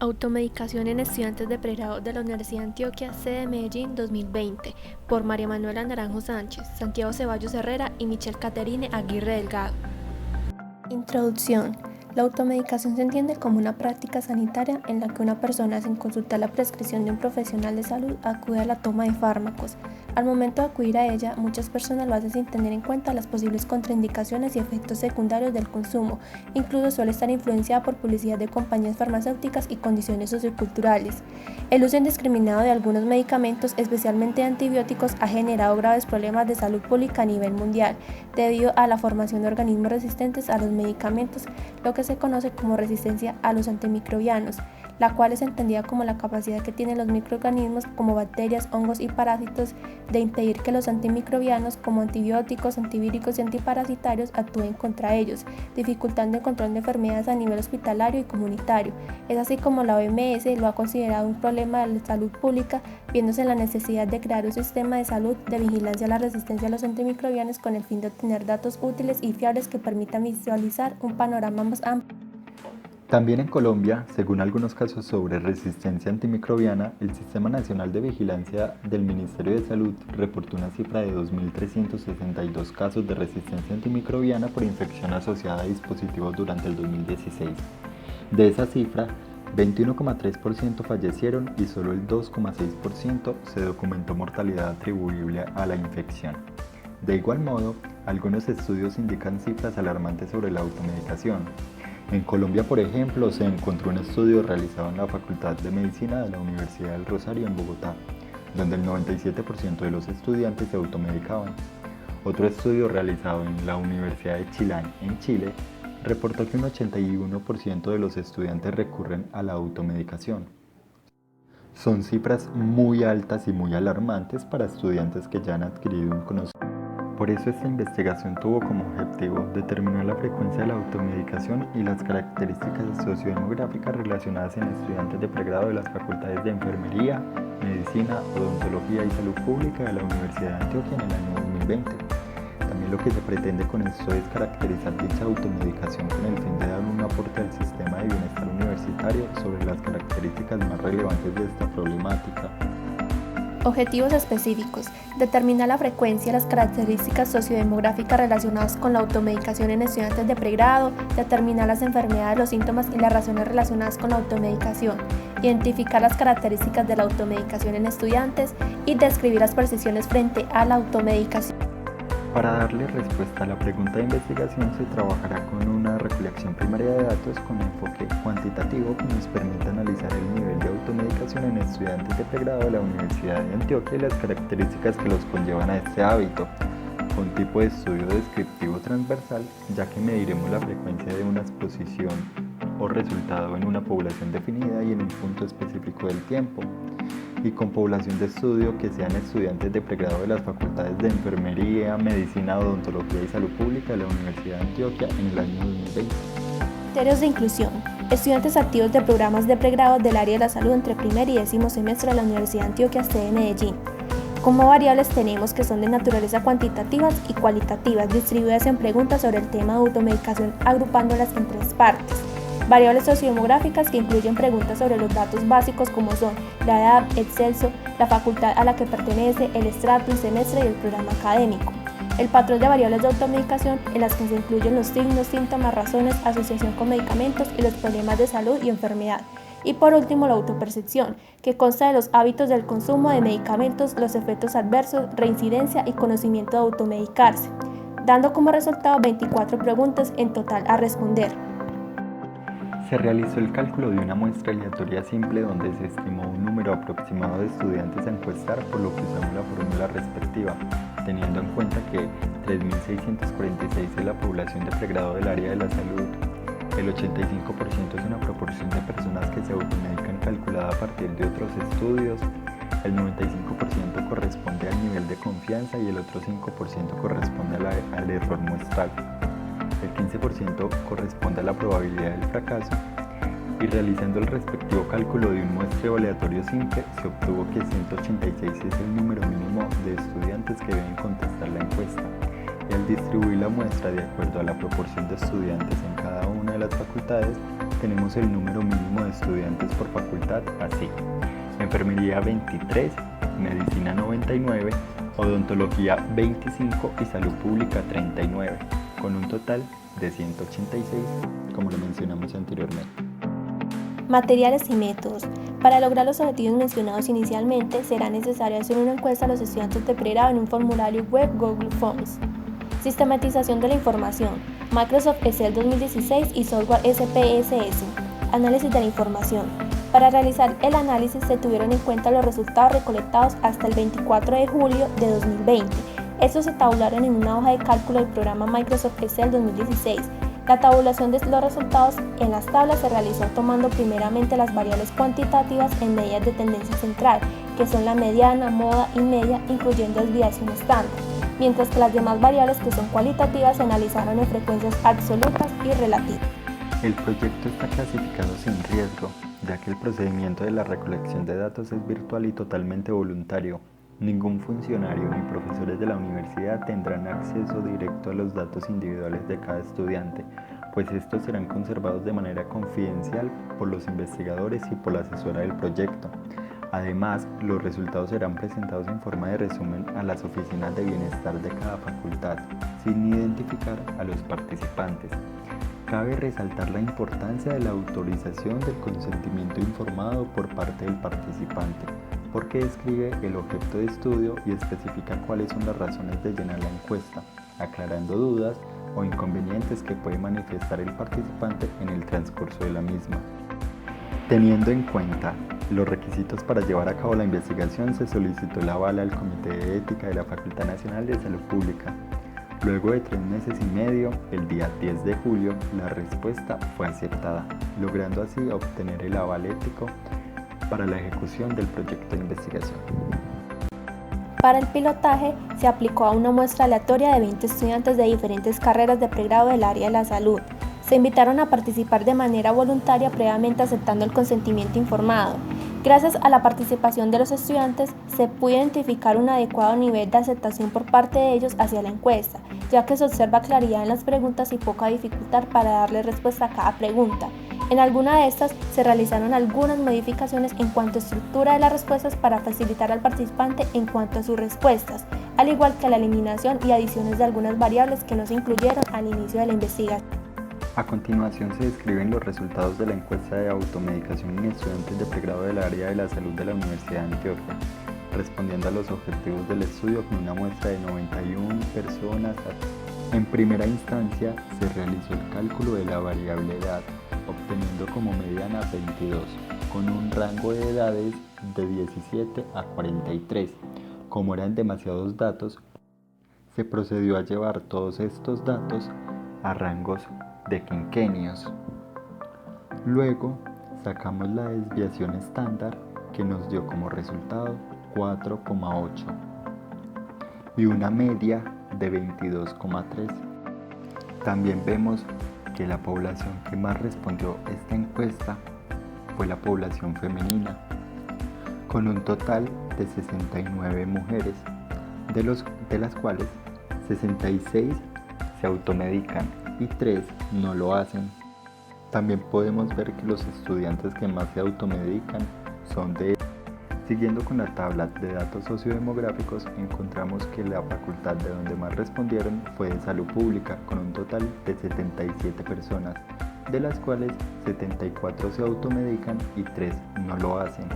Automedicación en estudiantes de pregrado de la Universidad de Antioquia, sede Medellín 2020, por María Manuela Naranjo Sánchez, Santiago Ceballos Herrera y Michelle Caterine Aguirre Delgado. Introducción. La automedicación se entiende como una práctica sanitaria en la que una persona, sin consultar la prescripción de un profesional de salud, acude a la toma de fármacos. Al momento de acudir a ella, muchas personas lo hacen sin tener en cuenta las posibles contraindicaciones y efectos secundarios del consumo. Incluso suele estar influenciada por publicidad de compañías farmacéuticas y condiciones socioculturales. El uso indiscriminado de algunos medicamentos, especialmente antibióticos, ha generado graves problemas de salud pública a nivel mundial, debido a la formación de organismos resistentes a los medicamentos, lo que se conoce como resistencia a los antimicrobianos, la cual es entendida como la capacidad que tienen los microorganismos como bacterias, hongos y parásitos de impedir que los antimicrobianos como antibióticos, antivíricos y antiparasitarios actúen contra ellos, dificultando el control de enfermedades a nivel hospitalario y comunitario. Es así como la OMS lo ha considerado un problema de salud pública, viéndose la necesidad de crear un sistema de salud de vigilancia a la resistencia a los antimicrobianos con el fin de obtener datos útiles y fiables que permitan visualizar un panorama más amplio. También en Colombia, según algunos casos sobre resistencia antimicrobiana, el Sistema Nacional de Vigilancia del Ministerio de Salud reportó una cifra de 2.362 casos de resistencia antimicrobiana por infección asociada a dispositivos durante el 2016. De esa cifra, 21,3% fallecieron y solo el 2,6% se documentó mortalidad atribuible a la infección. De igual modo, algunos estudios indican cifras alarmantes sobre la automedicación. En Colombia, por ejemplo, se encontró un estudio realizado en la Facultad de Medicina de la Universidad del Rosario en Bogotá, donde el 97% de los estudiantes se automedicaban. Otro estudio realizado en la Universidad de Chillán, en Chile, reportó que un 81% de los estudiantes recurren a la automedicación. Son cifras muy altas y muy alarmantes para estudiantes que ya han adquirido un conocimiento. Por eso esta investigación tuvo como objetivo determinar la frecuencia de la automedicación y las características sociodemográficas relacionadas en estudiantes de pregrado de las facultades de Enfermería, Medicina, Odontología y Salud Pública de la Universidad de Antioquia en el año 2020. También lo que se pretende con esto es caracterizar dicha automedicación con el fin de dar un aporte al sistema de bienestar universitario sobre las características más relevantes de esta problemática. Objetivos específicos. Determinar la frecuencia y las características sociodemográficas relacionadas con la automedicación en estudiantes de pregrado, determinar las enfermedades, los síntomas y las razones relacionadas con la automedicación, identificar las características de la automedicación en estudiantes y describir las percepciones frente a la automedicación. Para darle respuesta a la pregunta de investigación se trabajará con una recolección primaria de datos con enfoque cuantitativo que nos permita analizar el nivel de automedicación en estudiantes de pregrado de la Universidad de Antioquia y las características que los conllevan a este hábito, con tipo de estudio descriptivo transversal, ya que mediremos la frecuencia de una exposición o resultado en una población definida y en un punto específico del tiempo, y con población de estudio que sean estudiantes de pregrado de las facultades de Enfermería, Medicina, Odontología y Salud Pública de la Universidad de Antioquia en el año 2020. Criterios de inclusión. Estudiantes activos de programas de pregrado del área de la salud entre primer y décimo semestre de la Universidad de Antioquia, sede Medellín. Como variables tenemos que son de naturaleza cuantitativas y cualitativas, distribuidas en preguntas sobre el tema de automedicación, agrupándolas en tres partes. Variables sociodemográficas que incluyen preguntas sobre los datos básicos como son la edad, el sexo, la facultad a la que pertenece, el estrato, el semestre y el programa académico. El patrón de variables de automedicación en las que se incluyen los signos, síntomas, razones, asociación con medicamentos y los problemas de salud y enfermedad. Y por último la autopercepción, que consta de los hábitos del consumo de medicamentos, los efectos adversos, reincidencia y conocimiento de automedicarse, dando como resultado 24 preguntas en total a responder. Se realizó el cálculo de una muestra aleatoria simple donde se estimó un número aproximado de estudiantes a encuestar, por lo que usamos la fórmula respectiva, teniendo en cuenta que 3.646 es la población de pregrado del área de la salud. El 85% es una proporción de personas que se automedican calculada a partir de otros estudios, el 95% corresponde al nivel de confianza y el otro 5% corresponde al error muestral. El 15% corresponde a la probabilidad del fracaso, y realizando el respectivo cálculo de un muestreo aleatorio simple, se obtuvo que 186 es el número mínimo de estudiantes que deben contestar la encuesta, y al distribuir la muestra de acuerdo a la proporción de estudiantes en cada una de las facultades, tenemos el número mínimo de estudiantes por facultad así: Enfermería 23, Medicina 99, Odontología 25 y Salud Pública 39, con un total de 186, como lo mencionamos anteriormente. Materiales y métodos. Para lograr los objetivos mencionados inicialmente, será necesario hacer una encuesta a los estudiantes de pregrado en un formulario web Google Forms. Sistematización de la información. Microsoft Excel 2016 y software SPSS. Análisis de la información. Para realizar el análisis se tuvieron en cuenta los resultados recolectados hasta el 24 de julio de 2020. Estos se tabularon en una hoja de cálculo del programa Microsoft Excel 2016. La tabulación de los resultados en las tablas se realizó tomando primeramente las variables cuantitativas en medidas de tendencia central, que son la mediana, moda y media, incluyendo desviación estándar, mientras que las demás variables, que son cualitativas, se analizaron en frecuencias absolutas y relativas. El proyecto está clasificado sin riesgo, ya que el procedimiento de la recolección de datos es virtual y totalmente voluntario. Ningún funcionario ni profesores de la universidad tendrán acceso directo a los datos individuales de cada estudiante, pues estos serán conservados de manera confidencial por los investigadores y por la asesora del proyecto. Además, los resultados serán presentados en forma de resumen a las oficinas de bienestar de cada facultad, sin identificar a los participantes. Cabe resaltar la importancia de la autorización del consentimiento informado por parte del participante, porque describe el objeto de estudio y especifica cuáles son las razones de llenar la encuesta, aclarando dudas o inconvenientes que puede manifestar el participante en el transcurso de la misma. Teniendo en cuenta los requisitos para llevar a cabo la investigación, se solicitó el aval al Comité de Ética de la Facultad Nacional de Salud Pública. Luego de 3 meses y medio, el día 10 de julio, la respuesta fue aceptada, logrando así obtener el aval ético para la ejecución del proyecto de investigación. Para el pilotaje, se aplicó a una muestra aleatoria de 20 estudiantes de diferentes carreras de pregrado del área de la salud. Se invitaron a participar de manera voluntaria, previamente aceptando el consentimiento informado. Gracias a la participación de los estudiantes, se pudo identificar un adecuado nivel de aceptación por parte de ellos hacia la encuesta, ya que se observa claridad en las preguntas y poca dificultad para darle respuesta a cada pregunta. En alguna de estas se realizaron algunas modificaciones en cuanto a estructura de las respuestas para facilitar al participante en cuanto a sus respuestas, al igual que la eliminación y adiciones de algunas variables que no se incluyeron al inicio de la investigación. A continuación se describen los resultados de la encuesta de automedicación en estudiantes de pregrado del área de la salud de la Universidad de Antioquia, respondiendo a los objetivos del estudio con una muestra de 91 personas. En primera instancia se realizó el cálculo de la variable edad, obteniendo como mediana 22, con un rango de edades de 17 a 43. Como eran demasiados datos, se procedió a llevar todos estos datos a rangos de quinquenios. Luego sacamos la desviación estándar, que nos dio como resultado 4,8 y una media de 22,3. También vemos que la población que más respondió esta encuesta fue la población femenina, con un total de 69 mujeres, de las cuales 66 se automedican y 3 no lo hacen. También podemos ver que los estudiantes que más se automedican son de... Siguiendo con la tabla de datos sociodemográficos, encontramos que la facultad de donde más respondieron fue de Salud Pública, con un total de 77 personas, de las cuales 74 se automedican y 3 no lo hacen.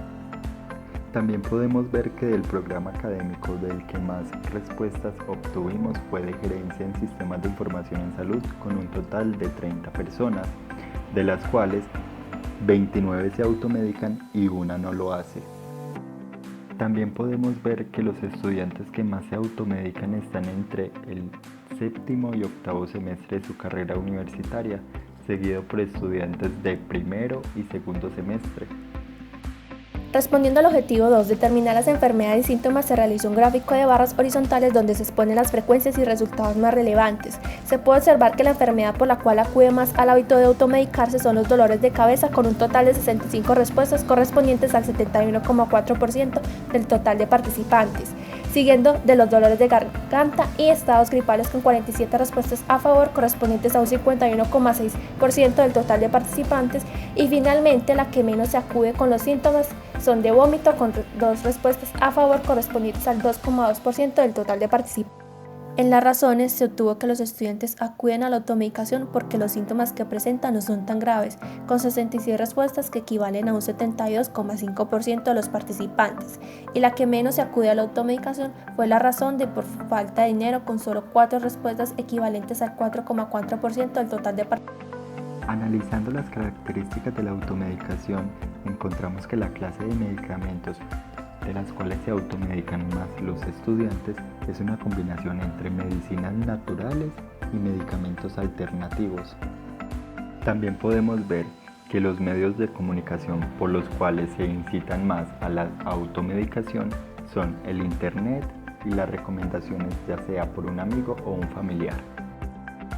También podemos ver que del programa académico del que más respuestas obtuvimos fue de Gerencia en Sistemas de Información en Salud, con un total de 30 personas, de las cuales 29 se automedican y una no lo hace. También podemos ver que los estudiantes que más se automedican están entre el 7º y 8º semestre de su carrera universitaria, seguido por estudiantes de 1º y 2º semestre. Respondiendo al objetivo 2, determinar las enfermedades y síntomas, se realizó un gráfico de barras horizontales donde se exponen las frecuencias y resultados más relevantes. Se puede observar que la enfermedad por la cual acude más al hábito de automedicarse son los dolores de cabeza, con un total de 65 respuestas correspondientes al 71,4% del total de participantes. Seguiendo de los dolores de garganta y estados gripales con 47 respuestas a favor correspondientes a un 51,6% del total de participantes, y finalmente la que menos se acude con los síntomas son de vómito con 2 respuestas a favor correspondientes al 2,2% del total de participantes. En las razones se obtuvo que los estudiantes acuden a la automedicación porque los síntomas que presentan no son tan graves, con 66 respuestas que equivalen a un 72,5% de los participantes, y la que menos se acude a la automedicación fue la razón de por falta de dinero, con solo 4 respuestas equivalentes al 4,4% del total de participantes. Analizando las características de la automedicación, encontramos que la clase de medicamentos de las cuales se automedican más los estudiantes es una combinación entre medicinas naturales y medicamentos alternativos. También podemos ver que los medios de comunicación por los cuales se incitan más a la automedicación son el internet y las recomendaciones, ya sea por un amigo o un familiar.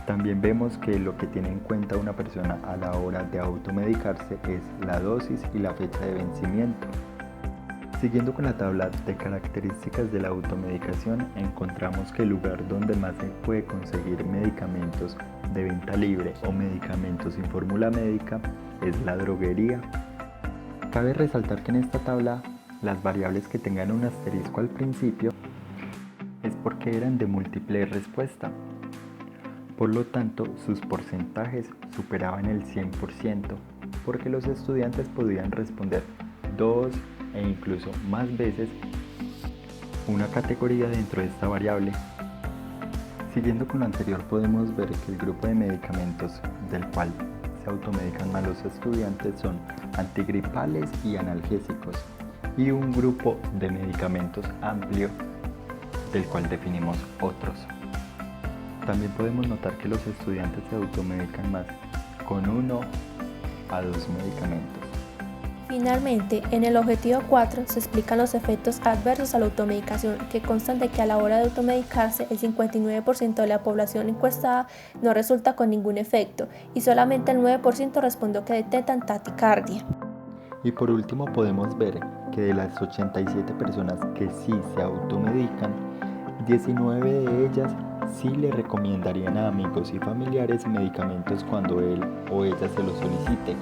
También vemos que lo que tiene en cuenta una persona a la hora de automedicarse es la dosis y la fecha de vencimiento. Siguiendo con la tabla de características de la automedicación, encontramos que el lugar donde más se puede conseguir medicamentos de venta libre o medicamentos sin fórmula médica es la droguería. Cabe resaltar que en esta tabla las variables que tengan un asterisco al principio es porque eran de múltiple respuesta. Por lo tanto, sus porcentajes superaban el 100%, porque los estudiantes podían responder 2 e incluso más veces una categoría dentro de esta variable. Siguiendo con lo anterior, podemos ver que el grupo de medicamentos del cual se automedican más los estudiantes son antigripales y analgésicos, y un grupo de medicamentos amplio del cual definimos otros. También podemos notar que los estudiantes se automedican más con 1 a 2 medicamentos. Finalmente, en el objetivo 4 se explican los efectos adversos a la automedicación, que constan de que a la hora de automedicarse el 59% de la población encuestada no resulta con ningún efecto y solamente el 9% respondió que detectan taquicardia. Y por último podemos ver que de las 87 personas que sí se automedican, 19 de ellas sí le recomendarían a amigos y familiares medicamentos cuando él o ella se lo solicite.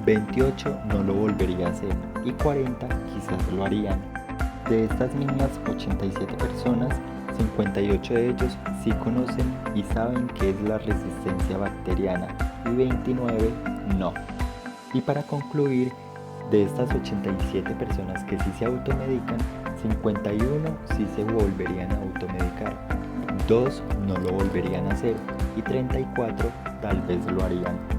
28 no lo volvería a hacer y 40 quizás lo harían. De estas mismas 87 personas, 58 de ellos sí conocen y saben qué es la resistencia bacteriana y 29 no. Y para concluir, de estas 87 personas que sí se automedican, 51 sí se volverían a automedicar, 2 no lo volverían a hacer y 34 tal vez lo harían.